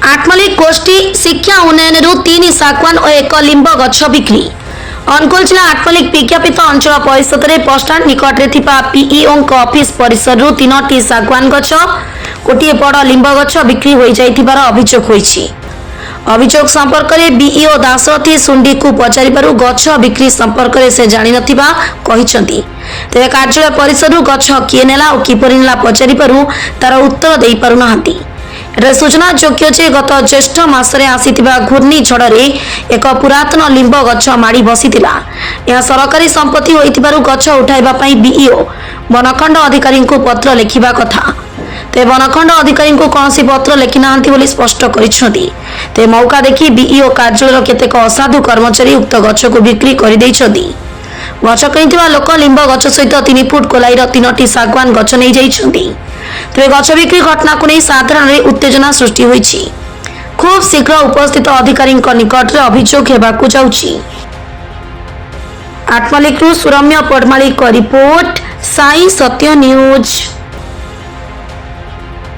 आठमल्लिक गोष्ठी शिक्षा उन्नयन 3 सागवान और 1 लिंब गछ बिक्री। अनुगोल जिला आठमल्लिक विज्ञापित अंचल परिषद में बसस्टाण्ड निकट में पीईओ ऑफिस परिसर 3टी सागवान गछ गोटे बड़ लिंब गछ बिक्री हो जाइथिबार अभियोग होईछि। अभियोग संपर्क में बीईओ दासरथी सुंडी को पचारिबारु गछ बिक्री संपर्क में से जानि नथिबा कहिसंती। तेबे कार्यालय परिसर गछ किए नेला और किपरि नेला पचारिबारु तार उत्तर देई पारु नाहंती। एटा सूचना योग्य जे गत ज्येष्ठ मासरे आसीथिबा घूर्णिझड़ रे एक पुरातन लिंब गछ माड़ी बसिथिला। यह सरकारी संपत्ति होइथिबारु गछ उठाइबा पई बीईओ वनखंड अधिकारी को पत्र लिखिबा कथा। ते वनखंड अधिकारी को कौन पत्र लिखि नाहंती बोली स्पष्ट करिसंती। ते मौका देखि बीईओ कार्यालय केतेक असाधु कर्मचारी उक्त गछ को बिक्री कर दैछंती। गछ किनिथिबा लोक लिंब गछ सहित 3 फुट गोलाईर 3टी सागवान गछ नै जाइछंती। तेज गछ बिक्री घटना को नहीं साधारण उत्तेजना सृष्टि होईछि। खूब शीघ्र उपस्थित अधिकारी निकट में अभियोग हेबाकु जाउछि। आठमल्लिक सुरम्य पडमाली रिपोर्ट साई सत्य न्यूज।